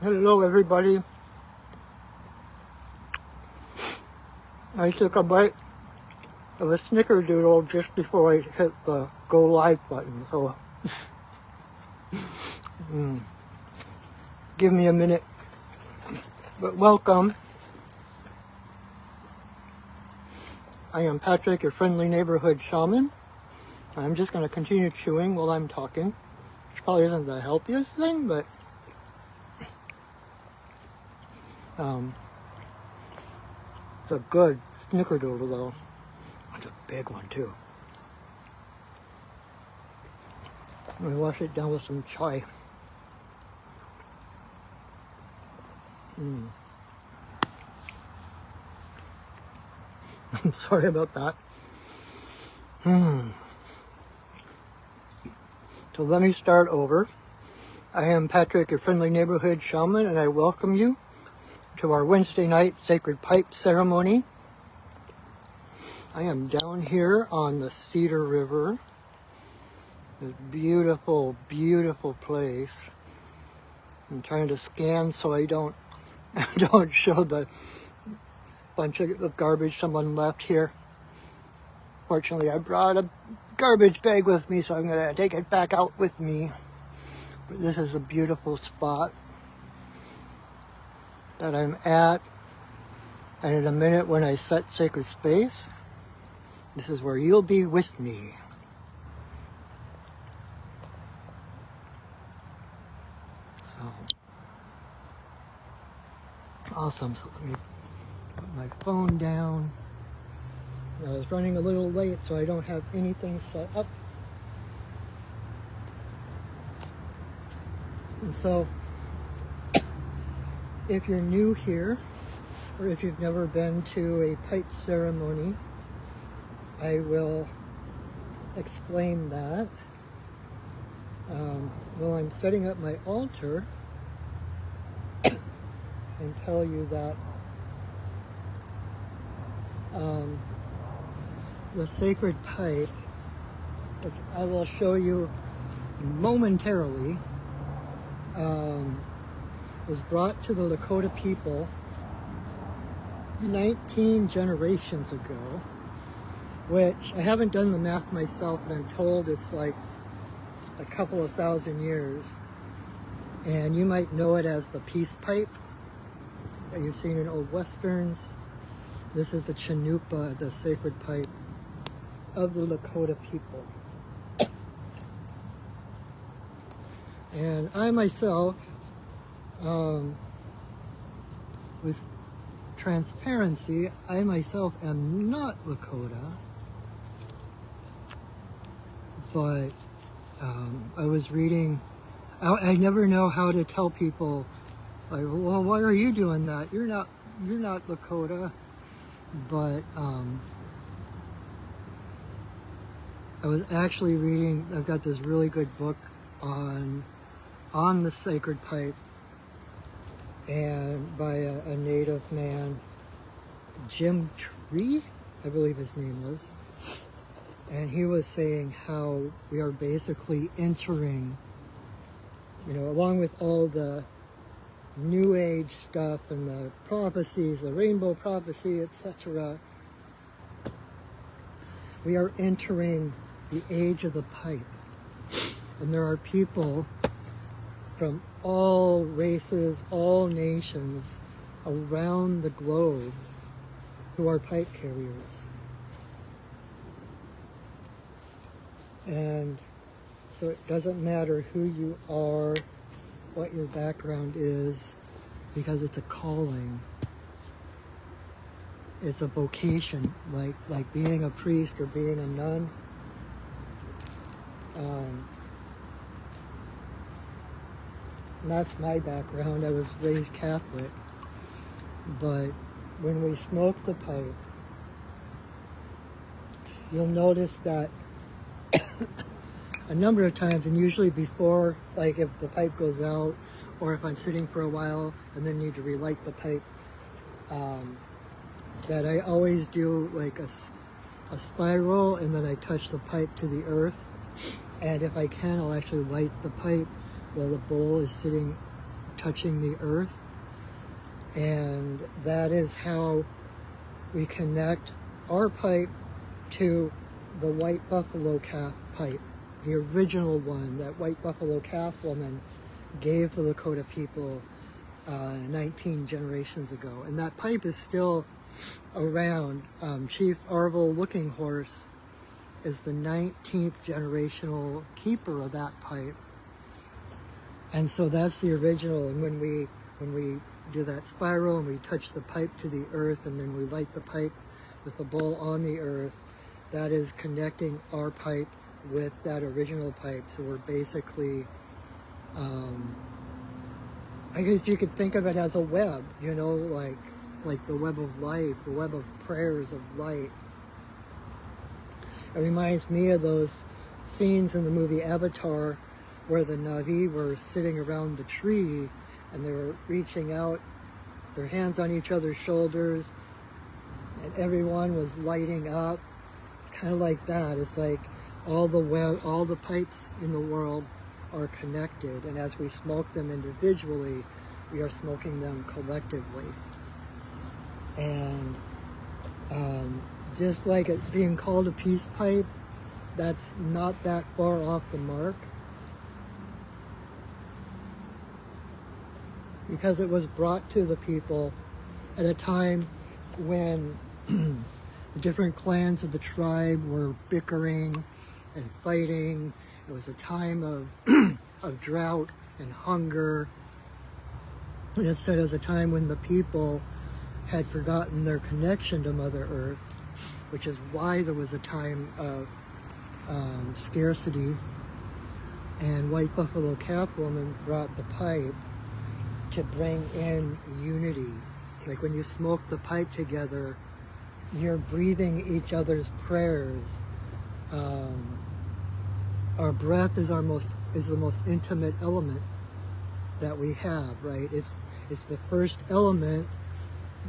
Hello everybody. I took a bite of a snickerdoodle just before I hit the go live button, so give me a minute. But welcome. I am Patrick, your friendly neighborhood shaman. I'm just going to continue chewing while I'm talking, which probably isn't the healthiest thing, but it's a good snickerdoodle though. It's a big one too. I'm going to wash it down with some chai. I'm sorry about that. So let me start over. I am Patrick, your friendly neighborhood shaman, and I welcome you to our Wednesday night sacred pipe ceremony. I am down here on the Cedar River. This beautiful, beautiful place. I'm trying to scan so I don't show the bunch of garbage someone left here. Fortunately, I brought a garbage bag with me, so I'm going to take it back out with me. But this is a beautiful spot that I'm at. And in a minute, when I set sacred space, this is where you'll be with me. So, awesome. So let me put my phone down. I was running a little late, so I don't have anything set up. And so, if you're new here, or if you've never been to a pipe ceremony, I will explain that. While I'm setting up my altar, and tell you that the sacred pipe, which I will show you momentarily, was brought to the Lakota people 19 generations ago, which I haven't done the math myself, but I'm told it's like a couple of thousand years. And you might know it as the peace pipe that you've seen in old westerns. This is the Chanupa, the sacred pipe of the Lakota people. And I myself, with transparency, I myself am not Lakota, but I was reading, I never know how to tell people, like, well, why are you doing that? You're not Lakota. But I was actually reading, I've got this really good book on the sacred pipe, and by a native man, Jim Tree, I believe his name was, and he was saying how we are basically entering, along with all the New Age stuff and the prophecies, the rainbow prophecy, etc. We are entering the age of the pipe. And there are people from all races, all nations around the globe who are pipe carriers. And so it doesn't matter who you are, what your background is, because it's a calling. It's a vocation, like being a priest or being a nun. And that's my background. I was raised Catholic. But when we smoke the pipe, you'll notice that a number of times, and usually before, like if the pipe goes out, or if I'm sitting for a while and then need to relight the pipe, that I always do like a spiral, and then I touch the pipe to the earth. And if I can, I'll actually light the pipe while the bowl is sitting, touching the earth. And that is how we connect our pipe to the white buffalo calf pipe, the original one that white buffalo calf woman gave the Lakota people 19 generations ago. And that pipe is still around. Chief Arvil Looking Horse is the 19th generational keeper of that pipe. And so that's the original. And when we do that spiral and we touch the pipe to the earth, and then we light the pipe with the bowl on the earth, that is connecting our pipe with that original pipe. So we're basically, I guess you could think of it as a web, you know, like the web of life, the web of prayers of light. It reminds me of those scenes in the movie Avatar where the Na'vi were sitting around the tree and they were reaching out, their hands on each other's shoulders, and everyone was lighting up. It's kind of like that. It's like all the pipes in the world are connected, and as we smoke them individually, we are smoking them collectively. And just like it being called a peace pipe, that's not that far off the mark, because it was brought to the people at a time when the different clans of the tribe were bickering and fighting. It was a time of drought and hunger. And it said it was a time when the people had forgotten their connection to Mother Earth, which is why there was a time of scarcity. And White Buffalo Calf Woman brought the pipe to bring in unity. Like when you smoke the pipe together, you're breathing each other's prayers. Our breath is the most intimate element that we have, right? It's the first element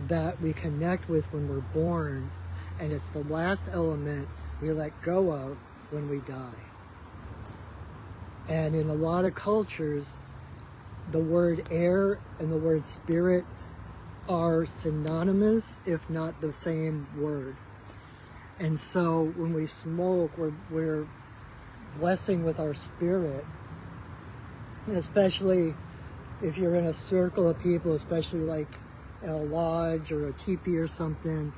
that we connect with when we're born, and it's the last element we let go of when we die. And in a lot of cultures, the word air and the word spirit are synonymous, if not the same word. And so when we smoke, we're blessing with our spirit, and especially if you're in a circle of people, especially like in a lodge or a teepee or something,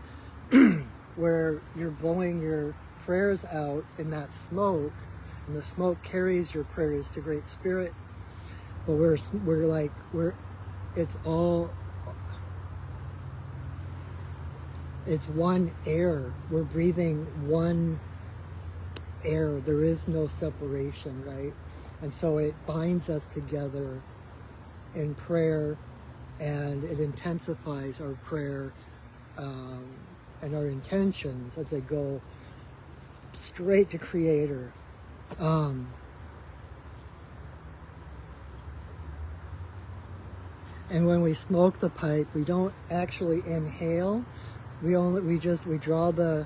where you're blowing your prayers out in that smoke, and the smoke carries your prayers to Great Spirit. But it's one air. We're breathing one air. There is no separation, right? And so it binds us together in prayer, and it intensifies our prayer and our intentions as they go straight to Creator. And when we smoke the pipe, we don't actually inhale. We draw the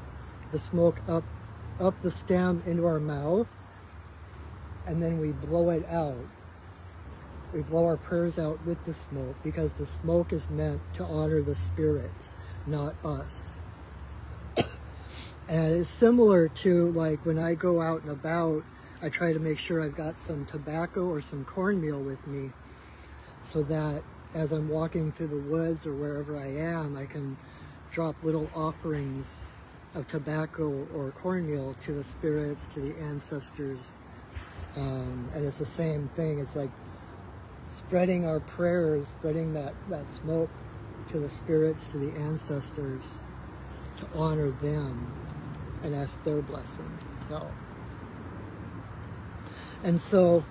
smoke up the stem into our mouth, and then we blow it out. We blow our prayers out with the smoke, because the smoke is meant to honor the spirits, not us. And it's similar to like when I go out and about, I try to make sure I've got some tobacco or some cornmeal with me, so that as I'm walking through the woods or wherever I am, I can drop little offerings of tobacco or cornmeal to the spirits, to the ancestors. And it's the same thing. It's like spreading our prayers, spreading that smoke to the spirits, to the ancestors, to honor them and ask their blessings. So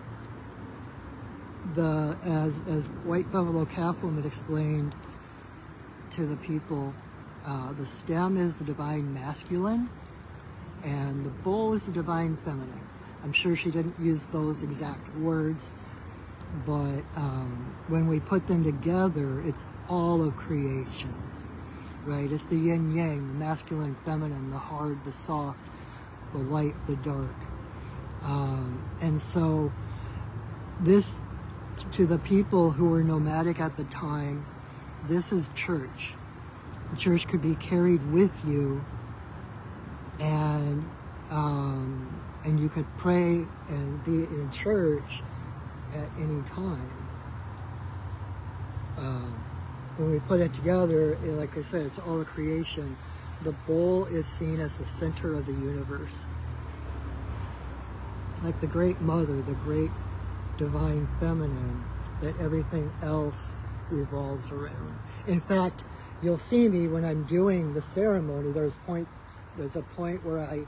as White Buffalo Calf Woman explained to the people, the stem is the divine masculine and the bowl is the divine feminine. I'm sure she didn't use those exact words, but when we put them together, it's all of creation. right? It's the yin yang, the masculine, feminine, the hard, the soft, the light, the dark. And so this, to the people who were nomadic at the time, this is church. Church could be carried with you, and you could pray and be in church at any time. When we put it together, like I said, it's all a creation. The bowl is seen as the center of the universe. Like the great mother, the great divine feminine, that everything else revolves around. In fact, you'll see me when I'm doing the ceremony, there's a point where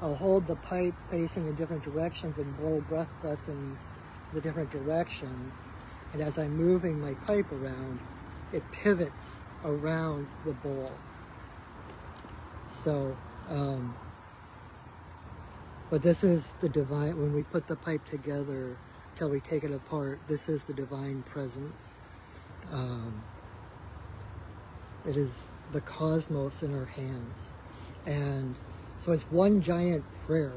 I'll hold the pipe facing in different directions and blow breath blessings in the different directions. And as I'm moving my pipe around, it pivots around the bowl. So, but this is the divine, when we put the pipe together till we take it apart, this is the divine presence. It is the cosmos in our hands. And so it's one giant prayer.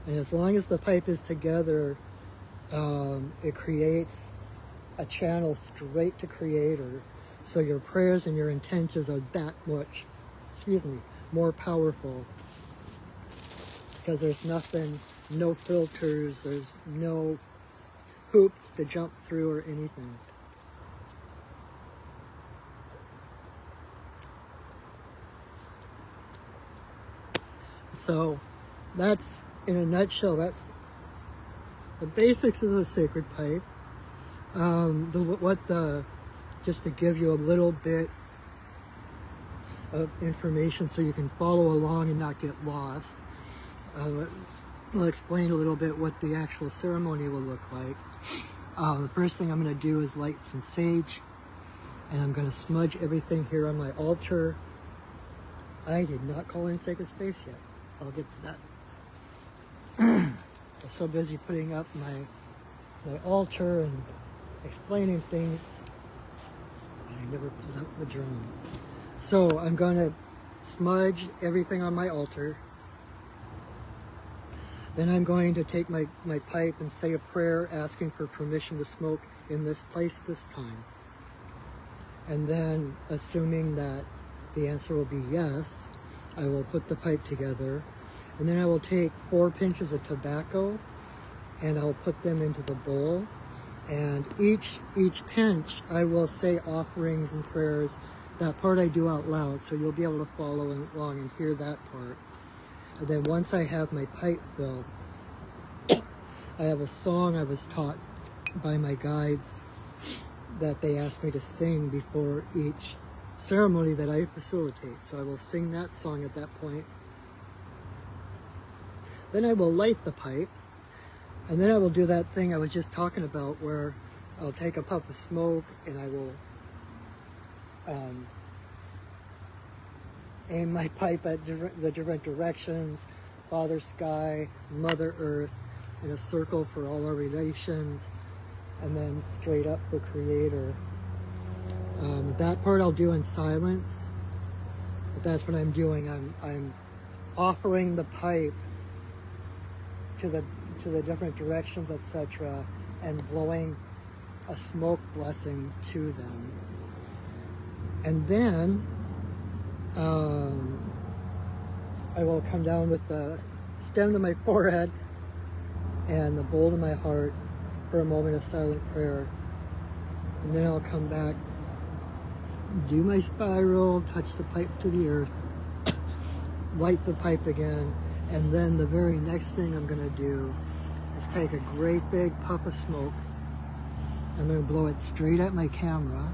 And as long as the pipe is together, it creates a channel straight to Creator. So your prayers and your intentions are that much, more powerful. Because there's nothing, no filters, there's no hoops to jump through or anything. So that's, in a nutshell, that's the basics of the sacred pipe. Just to give you a little bit of information so you can follow along and not get lost. I'll explain a little bit what the actual ceremony will look like. The first thing I'm going to do is light some sage, and I'm going to smudge everything here on my altar. I did not call in sacred space yet. I'll get to that. I'm so busy putting up my altar and explaining things, and I never pulled out the drum. So I'm going to smudge everything on my altar. Then I'm going to take my pipe and say a prayer asking for permission to smoke in this place this time. And then, assuming that the answer will be yes, I will put the pipe together, and then I will take 4 pinches of tobacco and I'll put them into the bowl. And each pinch, I will say offerings and prayers. That part I do out loud, so you'll be able to follow along and hear that part. And then once I have my pipe filled, I have a song I was taught by my guides that they asked me to sing before each ceremony that I facilitate. So I will sing that song at that point. Then I will light the pipe. And then I will do that thing I was just talking about, where I'll take a puff of smoke and I will aim my pipe at the different directions, Father Sky, Mother Earth, in a circle for all our relations, and then straight up for Creator. That part I'll do in silence, but that's what I'm doing. I'm offering the pipe to the different directions, etc., and blowing a smoke blessing to them. And then I will come down with the stem to my forehead and the bowl to my heart for a moment of silent prayer. And then I'll come back, do my spiral, touch the pipe to the earth, light the pipe again, and then the very next thing I'm going to do is take a great big puff of smoke. I'm going to blow it straight at my camera.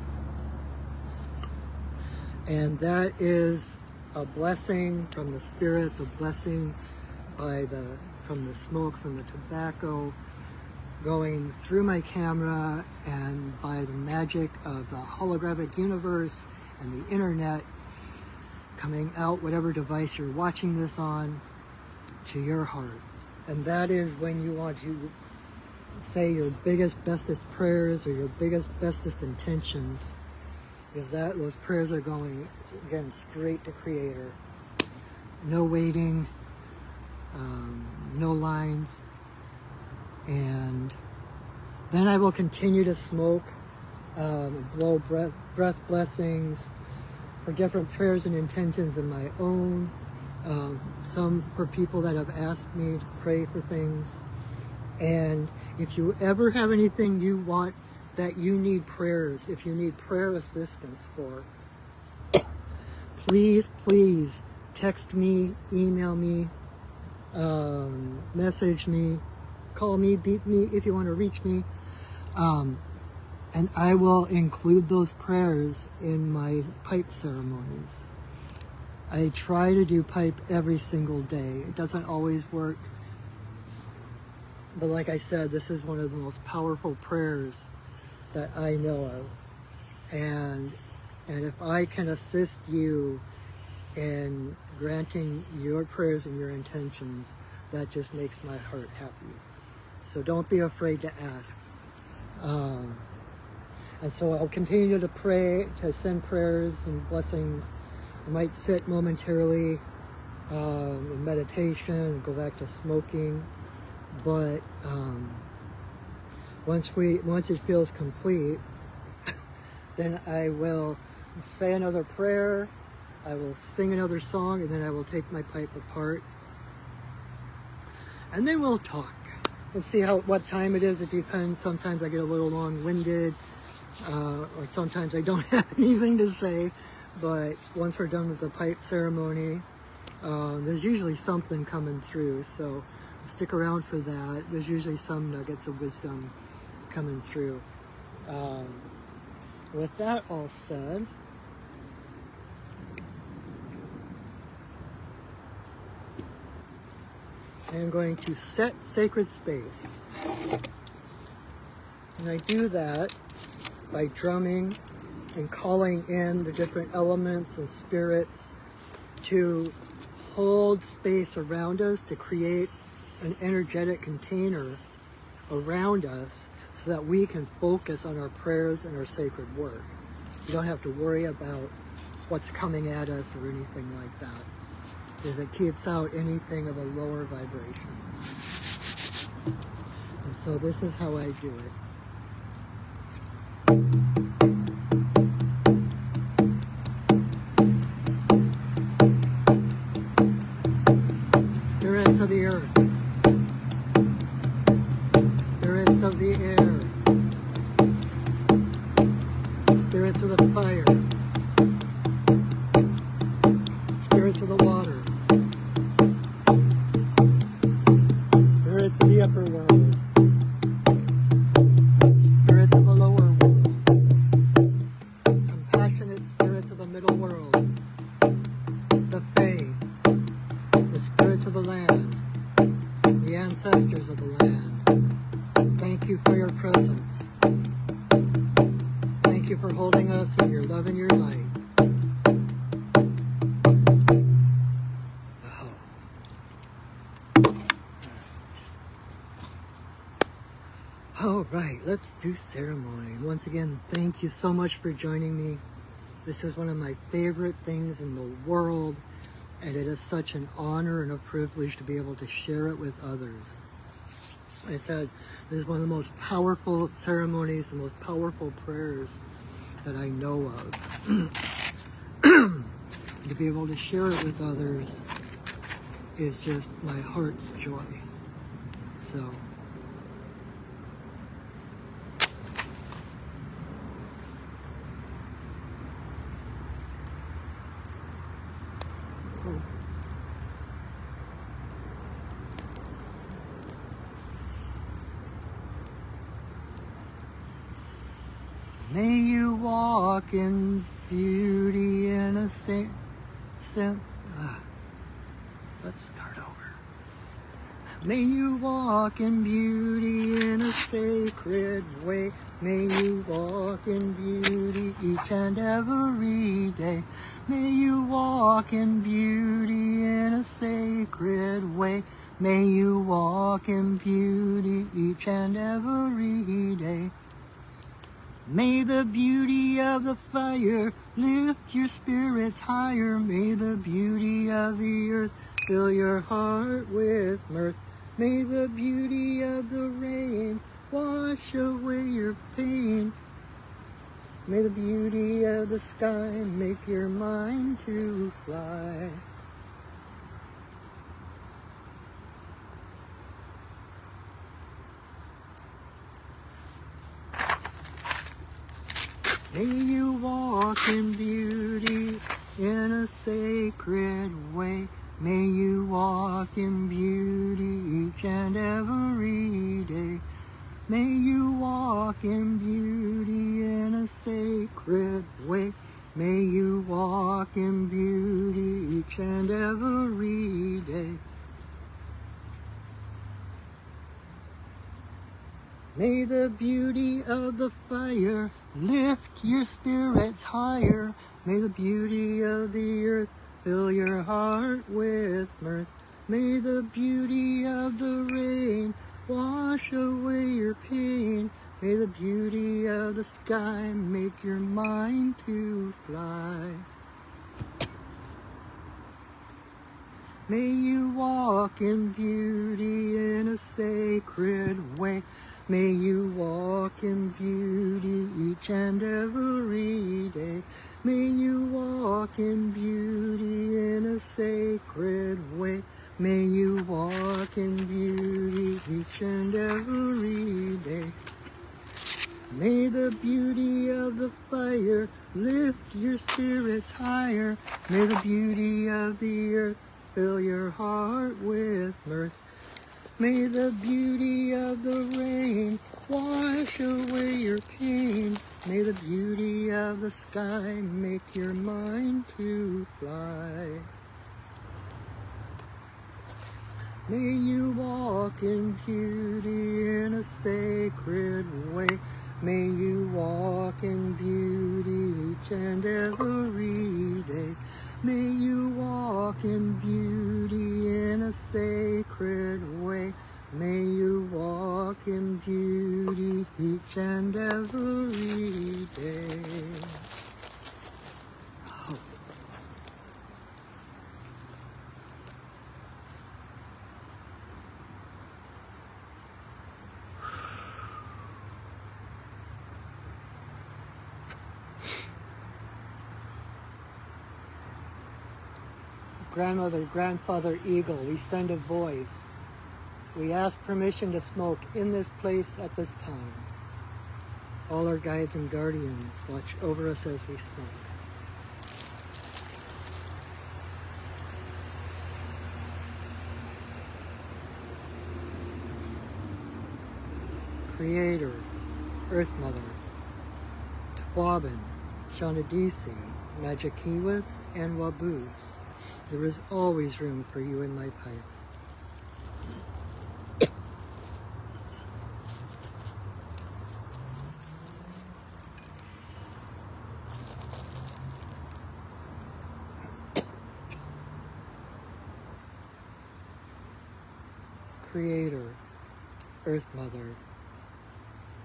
And that is a blessing from the spirits, a blessing from the smoke, from the tobacco, going through my camera, and by the magic of the holographic universe and the internet, coming out whatever device you're watching this on, to your heart. And that is when you want to say your biggest, bestest prayers or your biggest, bestest intentions. Because those prayers are going, again, straight to Creator. No waiting, no lines. And then I will continue to smoke, blow breath blessings for different prayers and intentions of my own. Some for people that have asked me to pray for things. And if you ever have anything you want that you need prayers, if you need prayer assistance for, please text me, email me, message me, call me, beat me if you want to reach me. And I will include those prayers in my pipe ceremonies. I try to do pipe every single day. It doesn't always work. But like I said, this is one of the most powerful prayers that I know of. And if I can assist you in granting your prayers and your intentions, that just makes my heart happy. So don't be afraid to ask. And so I'll continue to pray, to send prayers and blessings. I might sit momentarily in meditation and go back to smoking. But once it feels complete, then I will say another prayer, I will sing another song, and then I will take my pipe apart. And then we'll talk. We'll see what time it is. It depends. Sometimes I get a little long-winded, or sometimes I don't have anything to say. But once we're done with the pipe ceremony, there's usually something coming through. So stick around for that. There's usually some nuggets of wisdom coming through. With that all said, I am going to set sacred space. And I do that by drumming and calling in the different elements and spirits to hold space around us, to create an energetic container around us so that we can focus on our prayers and our sacred work. You don't have to worry about what's coming at us or anything like that, because it keeps out anything of a lower vibration. And so this is how I do it. Spirits of the earth, spirits of the air, spirits of the fire, spirits of the water, spirits of the upper world, spirits of the lower world, compassionate spirits of the middle world, the Fae, the spirits of the land, the ancestors of the land. Thank you for your presence. Thank you for holding us in your love and your light. All right, let's do ceremony. Once again, thank you so much for joining me. This is one of my favorite things in the world, and it is such an honor and a privilege to be able to share it with others. Like I said, this is one of the most powerful ceremonies, the most powerful prayers that I know of. And to be able to share it with others is just my heart's joy. So, may you walk in beauty and let's start over. May you walk in beauty in a sacred way. May you walk in beauty each and every day. May you walk in beauty in a sacred way. May you walk in beauty each and every day. May the beauty of the fire lift your spirits higher. May the beauty of the earth fill your heart with mirth. May the beauty of the rain wash away your pain. May the beauty of the sky make your mind to fly. May you walk in beauty in a sacred way. May you walk in beauty each and every day. May you walk in beauty in a sacred way. May you walk in beauty each and every day. May the beauty of the fire lift your spirits higher. May the beauty of the earth fill your heart with mirth. May the beauty of the rain wash away your pain. May the beauty of the sky make your mind to fly. May you walk in beauty in a sacred way. May you walk in beauty each and every day. May you walk in beauty in a sacred way. May you walk in beauty each and every day. May the beauty of the fire lift your spirits higher. May the beauty of the earth fill your heart with mirth. May the beauty of the rain wash away your pain. May the beauty of the sky make your mind to fly. May you walk in beauty in a sacred way. May you walk in beauty each and every day. May you walk in beauty in a sacred way. May you walk in beauty each and every day. Oh. Grandmother, grandfather eagle, we send a voice. We ask permission to smoke in this place at this time. All our guides and guardians watch over us as we smoke. Creator, Earth Mother, Twaban, Shanadisi, Majikiwas, and Wabus. There is always room for you in my pipe. Creator, Earth Mother,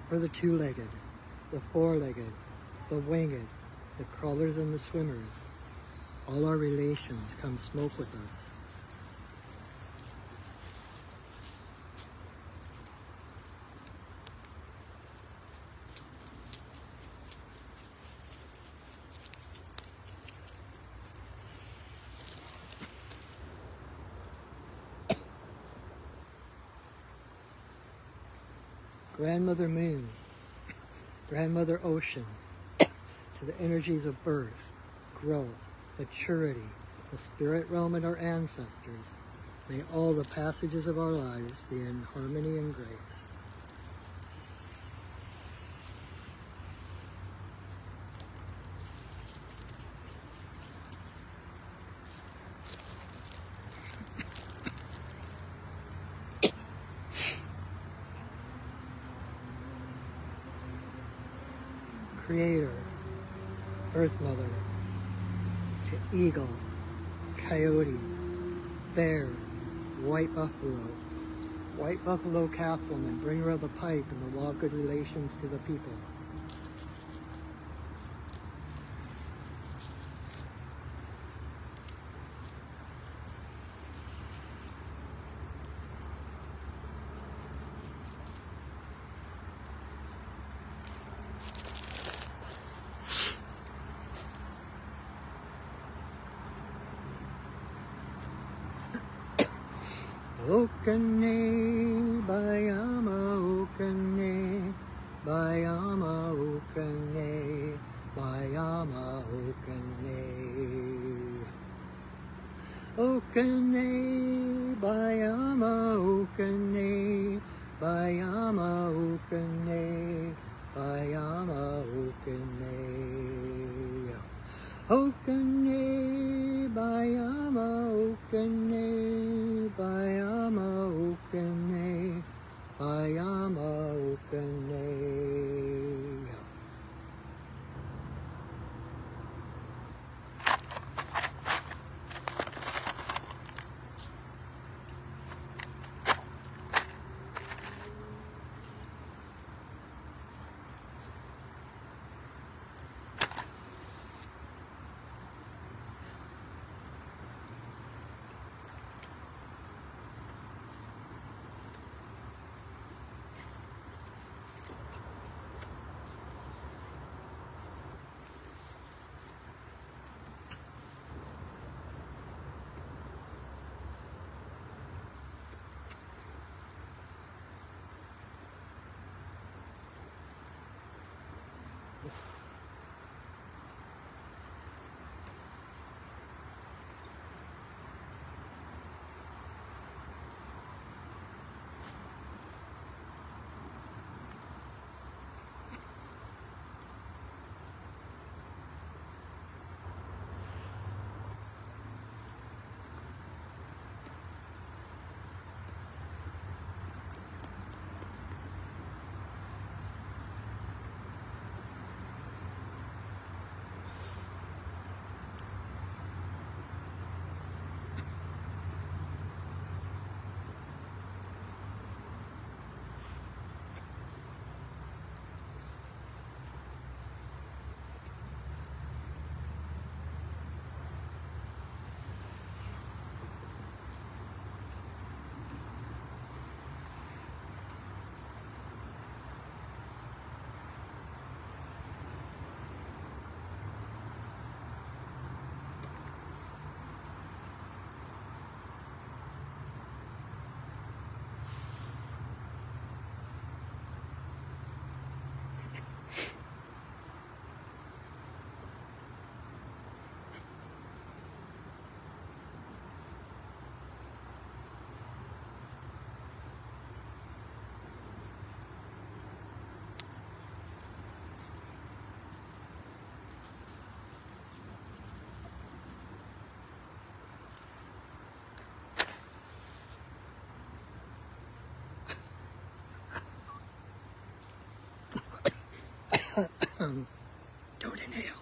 for the two-legged, the four-legged, the winged, the crawlers and the swimmers, all our relations, come smoke with us. Grandmother Moon, Grandmother Ocean, to the energies of birth, growth, maturity, the spirit realm and our ancestors, may all the passages of our lives be in harmony and grace. Creator, Earth Mother, to eagle, coyote, bear, white buffalo calf woman, bringer of the pipe and the law of good relations to the people. Okane, Bayama, Okane, Bayama, Okane, Bayama, Okane. Okane, Bayama, Okane, Bayama, Okane, Bayama, Okane. Okane, Bayama, Okane, Bayama, Okane, Bayama, Okane. Don't inhale.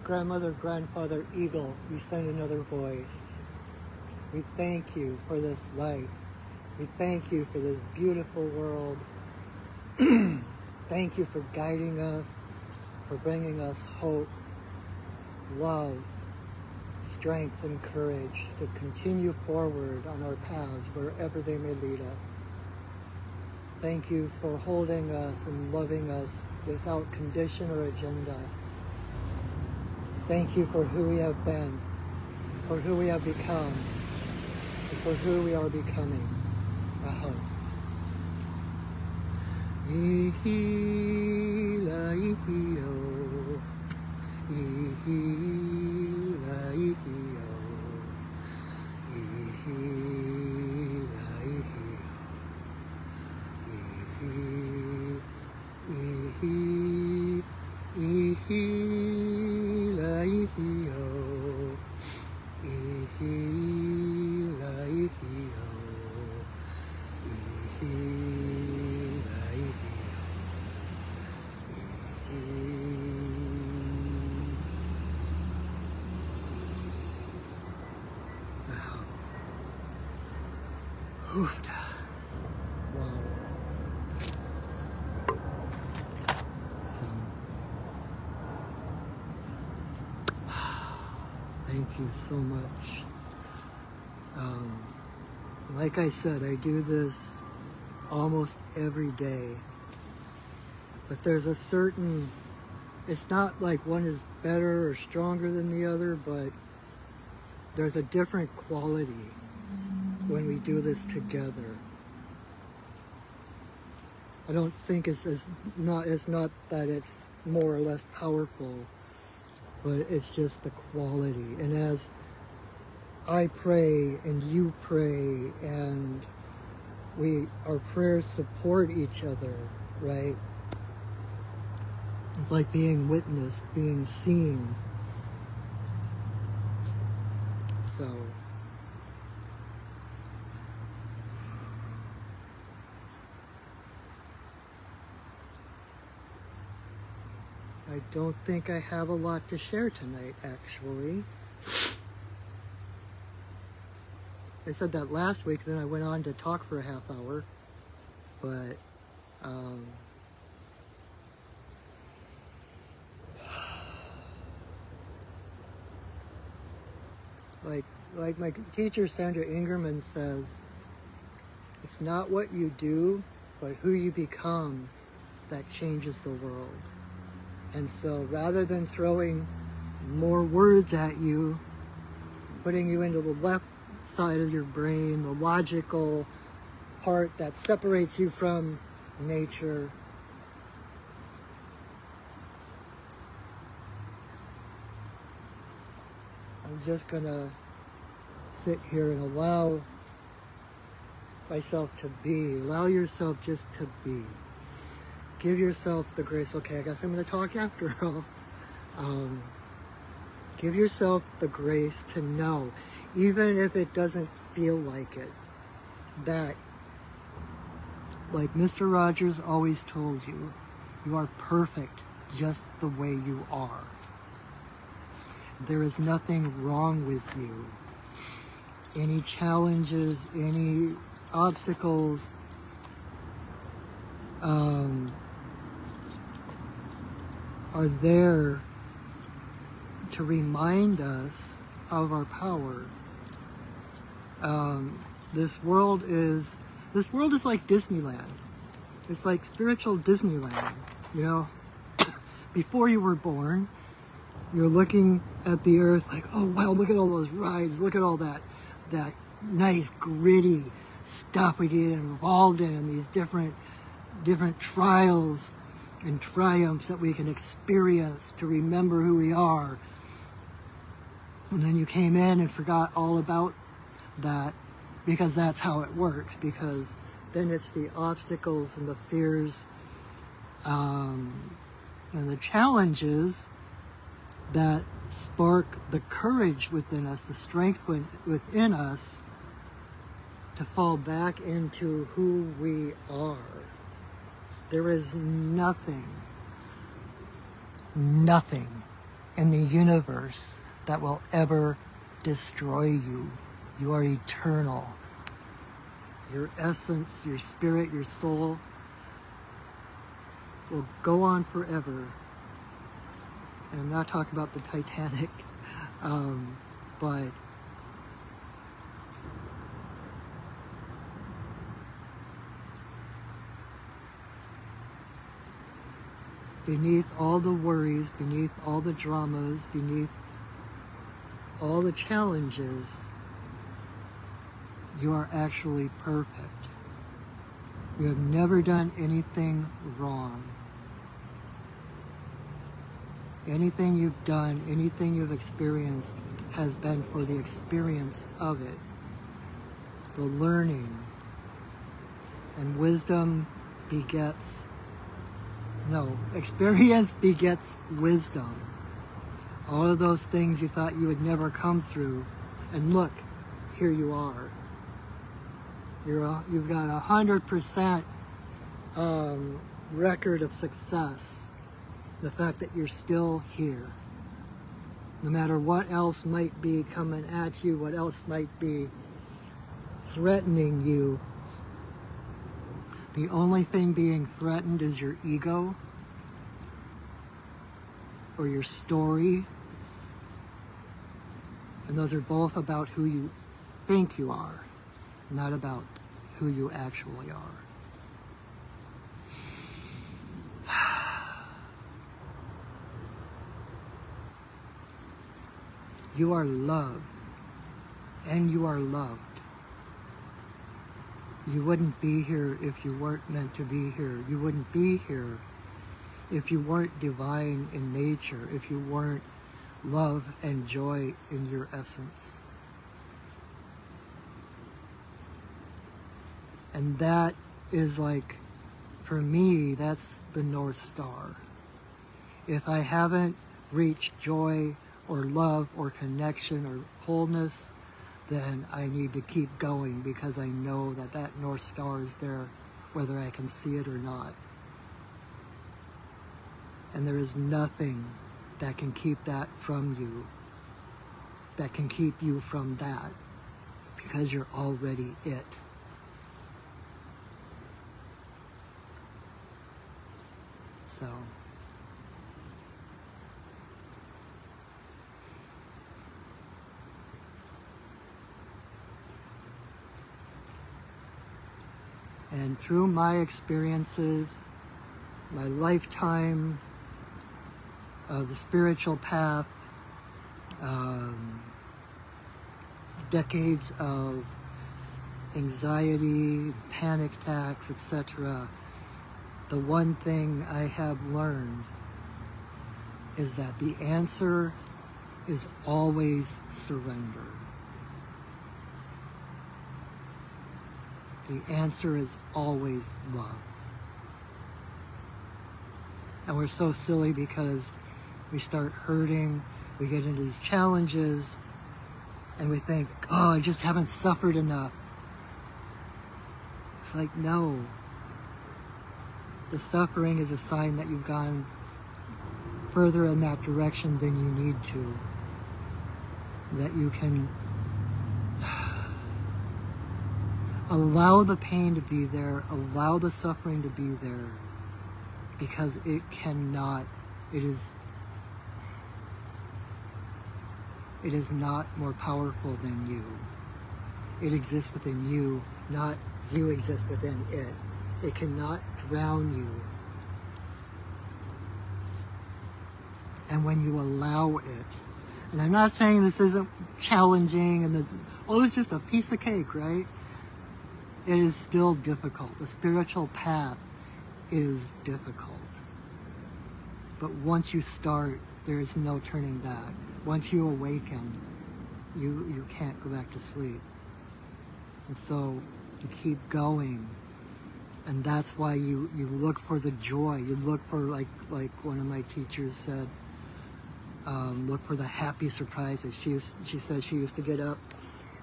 grandmother, grandfather, eagle, you send another voice. We thank you for this life. We thank you for this beautiful world. Thank you for guiding us, for bringing us hope, love, strength, and courage to continue forward on our paths wherever they may lead us. Thank you for holding us and loving us without condition or agenda. Thank you for who we have been, for who we have become, and for who we are becoming. Aho. Ihila ihio, ihila ihio, ihila ihio, ihila ihio, ihila ihio. Hoofda. Wow. So, thank you so much. Like I said, I do this almost every day, but there's a certain, it's not like one is better or stronger than the other, but there's a different quality when we do this together. I don't think it's not that it's more or less powerful, but it's just the quality. And as I pray and you pray and our prayers support each other, right? It's like being witnessed, being seen. So, I don't think I have a lot to share tonight, actually. I said that last week, then I went on to talk for a half hour, but like my teacher Sandra Ingerman says, it's not what you do, but who you become that changes the world. And so rather than throwing more words at you, putting you into the left side of your brain, the logical part that separates you from nature, I'm just gonna sit here and allow myself to be. Allow yourself just to be. Give yourself the grace. Okay, I guess I'm going to talk after all. Give yourself the grace to know, even if it doesn't feel like it, that, like Mr. Rogers always told you, you are perfect just the way you are. There is nothing wrong with you. Any challenges, any obstacles, are there to remind us of our power. This world is like Disneyland. It's like spiritual Disneyland. You know, before you were born, you're looking at the earth like, oh wow, look at all those rides, look at all that nice gritty stuff we get involved in, and these different trials and triumphs that we can experience to remember who we are. And then you came in and forgot all about that, because that's how it works, because then it's the obstacles and the fears and the challenges that spark the courage within us, the strength within us to fall back into who we are. There is nothing in the universe that will ever destroy you. You are eternal. Your essence, your spirit, your soul will go on forever. And I'm not talking about the Titanic, but beneath all the worries, beneath all the dramas, beneath all the challenges, you are actually perfect. You have never done anything wrong. Anything you've done, anything you've experienced has been for the experience of it, the learning. And wisdom begets, no, experience begets wisdom. All of those things you thought you would never come through, and look, here you are. You've got 100% record of success. The fact that you're still here. No matter what else might be coming at you, what else might be threatening you, the only thing being threatened is your ego or your story. And those are both about who you think you are, not about who you actually are. You are loved, and you are loved. You wouldn't be here if you weren't meant to be here. You wouldn't be here if you weren't divine in nature, if you weren't love and joy in your essence. And that is like, for me, that's the North Star. If I haven't reached joy or love or connection or wholeness, then I need to keep going, because I know that that North Star is there whether I can see it or not. And there is nothing that can keep that from you, that can keep you from that, because you're already it. So and through my experiences, my lifetime of the spiritual path, decades of anxiety, panic attacks, etc., the one thing I have learned is that the answer is always surrender. The answer is always love. And we're so silly because we start hurting, we get into these challenges, and we think, oh, I just haven't suffered enough. It's like, no. The suffering is a sign that you've gone further in that direction than you need to. That you can allow the pain to be there, allow the suffering to be there, because it cannot, it is not more powerful than you. It exists within you, not you exist within it. It cannot drown you. And when you allow it, and I'm not saying this isn't challenging and it's just a piece of cake, right? It is still difficult. The spiritual path is difficult. But once you start, there is no turning back. Once you awaken, you can't go back to sleep. And so you keep going. And that's why you look for the joy. You look for, like one of my teachers said, look for the happy surprises. She said she used to get up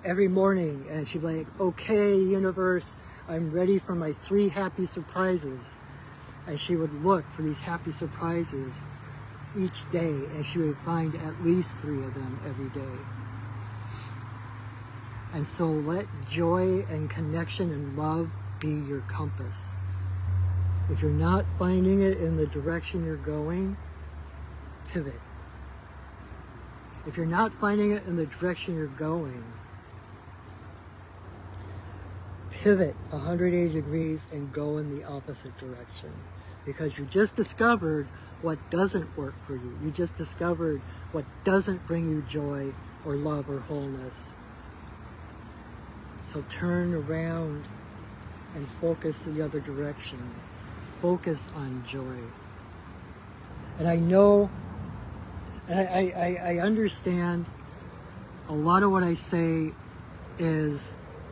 every morning and she'd be like, okay, universe, I'm ready for my 3 happy surprises. And she would look for these happy surprises each day, and she would find at least 3 of them every day. And so let joy and connection and love be your compass. If you're not finding it in the direction you're going, pivot. If you're not finding it in the direction you're going, pivot 180 degrees and go in the opposite direction. Because you just discovered what doesn't work for you. You just discovered what doesn't bring you joy or love or wholeness. So turn around and focus the other direction. Focus on joy. And I know, and I understand a lot of what I say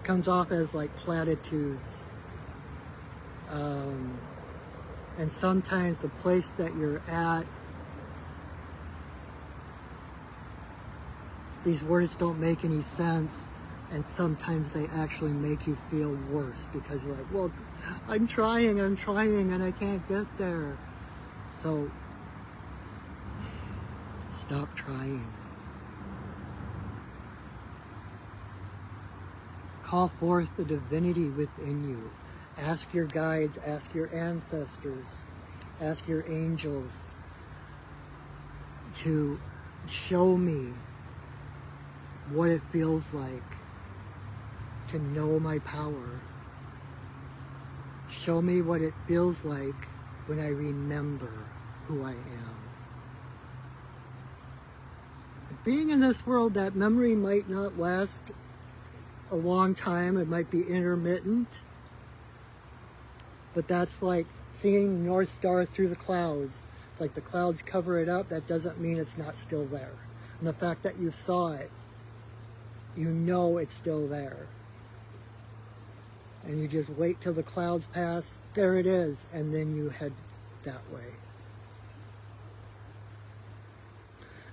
comes off as like platitudes. And sometimes the place that you're at, these words don't make any sense, and sometimes they actually make you feel worse because you're like, well, I'm trying, and I can't get there. So stop trying. Call forth the divinity within you. Ask your guides, ask your ancestors, ask your angels to show me what it feels like to know my power. Show me what it feels like when I remember who I am. Being in this world, that memory might not last a long time. It might be intermittent. But that's like seeing the North Star through the clouds. It's like the clouds cover it up. That doesn't mean it's not still there. And the fact that you saw it, you know it's still there. And you just wait till the clouds pass. There it is. And then you head that way.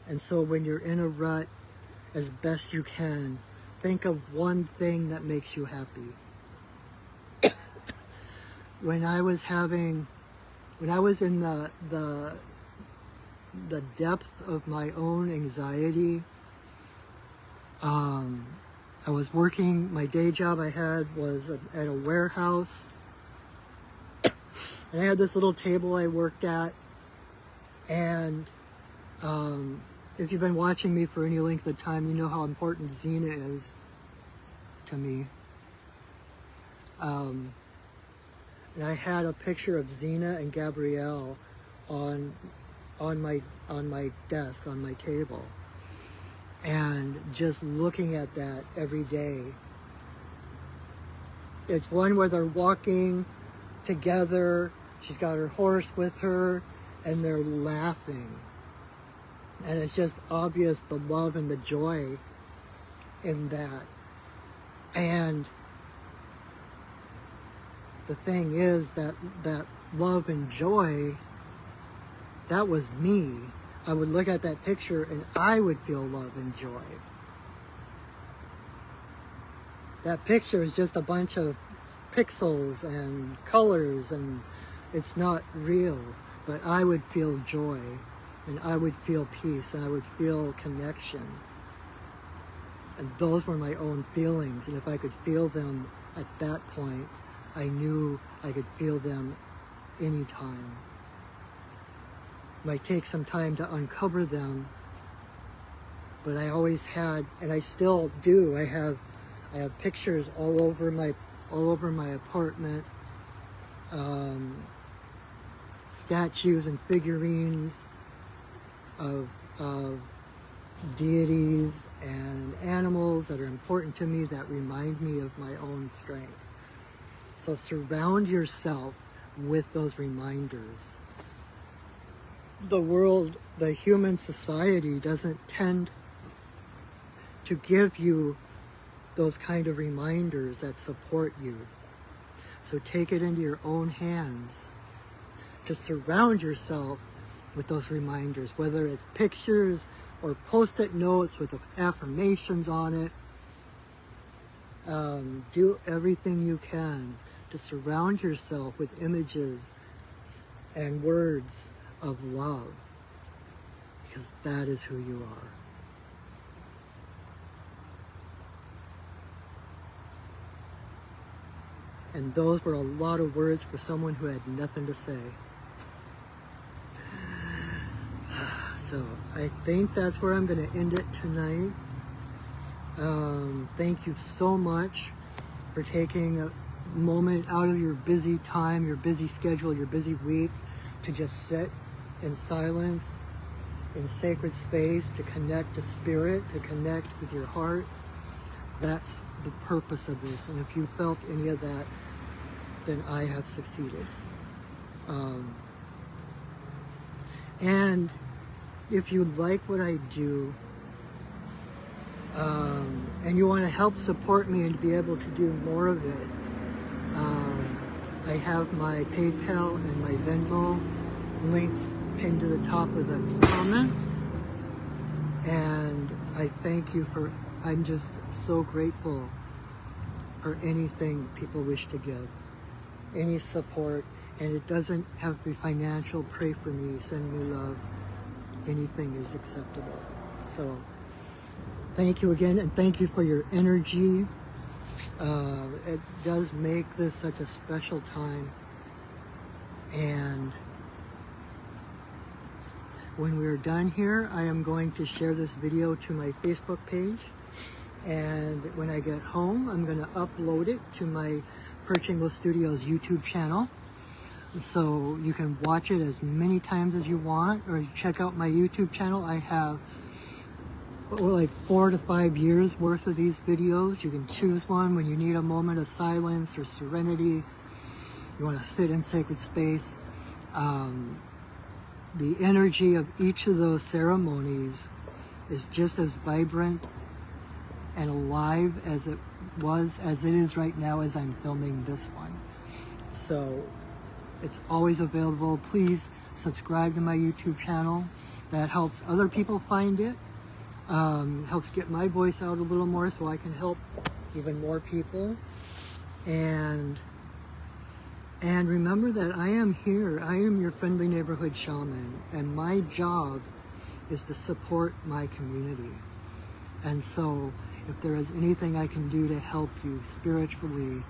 And so when you're in a rut, as best you can, think of one thing that makes you happy. When I was in the depth of my own anxiety, I was working, my day job I had was at a warehouse, and I had this little table I worked at, and if you've been watching me for any length of time, you know how important Xena is to me. And I had a picture of Xena and Gabrielle on my desk, on my table. And just looking at that every day. It's one where they're walking together. She's got her horse with her, and they're laughing. And it's just obvious the love and the joy in that. And the thing is that love and joy, that was me. I would look at that picture and I would feel love and joy. That picture is just a bunch of pixels and colors, and it's not real. But I would feel joy, and I would feel peace, and I would feel connection. And those were my own feelings. And if I could feel them at that point, I knew I could feel them anytime. It might take some time to uncover them, but I always had, and I still do. I have pictures all over my apartment, statues and figurines of deities and animals that are important to me, that remind me of my own strength. So surround yourself with those reminders. The world, the human society doesn't tend to give you those kind of reminders that support you. So take it into your own hands to surround yourself with those reminders, whether it's pictures or post-it notes with affirmations on it. Do everything you can to surround yourself with images and words of love. because that is who you are. And those were a lot of words for someone who had nothing to say. So I think that's where I'm going to end it tonight. Thank you so much for taking a moment out of your busy time, your busy schedule, your busy week to just sit in silence, in sacred space, to connect to spirit, to connect with your heart. That's the purpose of this. And if you felt any of that, then I have succeeded. And if you like what I do, and you want to help support me and be able to do more of it, I have my PayPal and my Venmo links pinned to the top of the comments. And I thank you for, I'm just so grateful for anything people wish to give, any support. And it doesn't have to be financial. Pray for me, send me love. Anything is acceptable. So thank you again, and thank you for your energy. It does make this such a special time. And when we're done here, I am going to share this video to my Facebook page. And when I get home, I'm going to upload it to my Perching with Studios YouTube channel. So you can watch it as many times as you want, or check out my YouTube channel. I have like 4 to 5 years worth of these videos. You can choose one when you need a moment of silence or serenity. You want to sit in sacred space. The energy of each of those ceremonies is just as vibrant and alive as it is right now as I'm filming this one. So it's always available. Please subscribe to my YouTube channel. That helps other people find it. Helps get my voice out a little more so I can help even more people. And remember that I am here. I am your friendly neighborhood shaman, and my job is to support my community. And so if there is anything I can do to help you spiritually,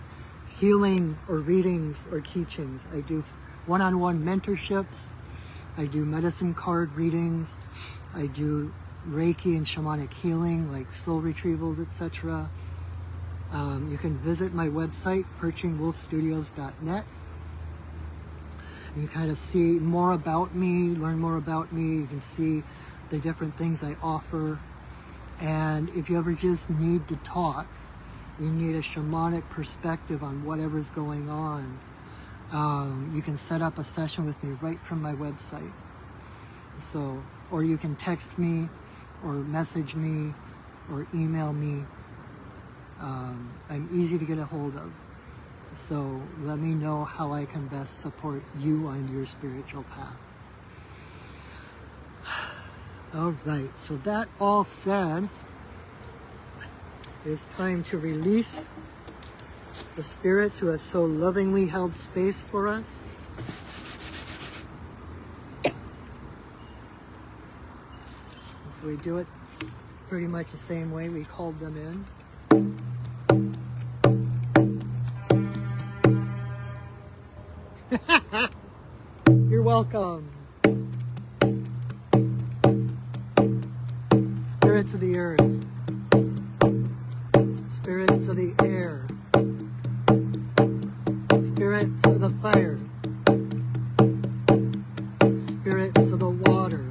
healing or readings or teachings, I do one-on-one mentorships, I do medicine card readings, I do Reiki and shamanic healing like soul retrievals, etc. You can visit my website, perchingwolfstudios.net. And you kind of see more about me, learn more about me. You can see the different things I offer. And if you ever just need to talk, you need a shamanic perspective on whatever's going on, you can set up a session with me right from my website. So, or you can text me or message me or email me. I'm easy to get a hold of. So let me know how I can best support you on your spiritual path. All right, so that all said, it's time to release the spirits who have so lovingly held space for us. So we do it pretty much the same way we called them in. You're welcome. Spirits of the earth, spirits of the air, spirits of the fire, spirits of the water,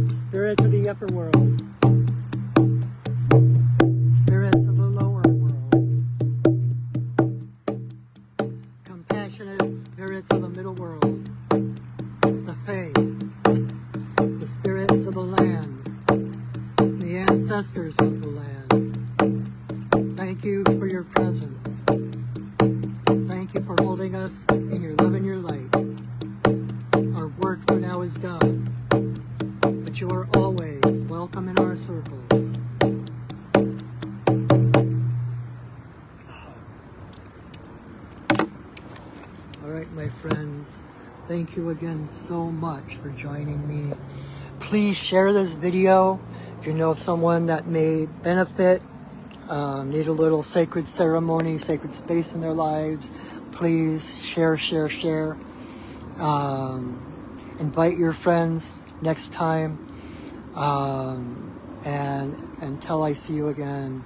spirits of the upper world, spirits of the lower world, compassionate spirits of the middle world, the Fae, the spirits of the land, the ancestors of the land. Thank you for your presence. Thank you for holding us in your love and your light. Our work for now is done, but you are always welcome in our circles. All right, my friends. thank you again so much for joining me. Please share this video if you know of someone that may benefit, need a little sacred ceremony, sacred space in their lives. Please share. Invite your friends next time. And until I see you again,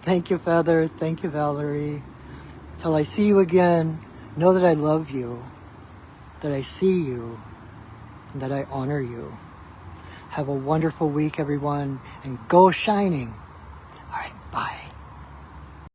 thank you, Feather. Thank you, Valerie. Till I see you again, know that I love you, that I see you, and that I honor you. Have a wonderful week, everyone, and go shining.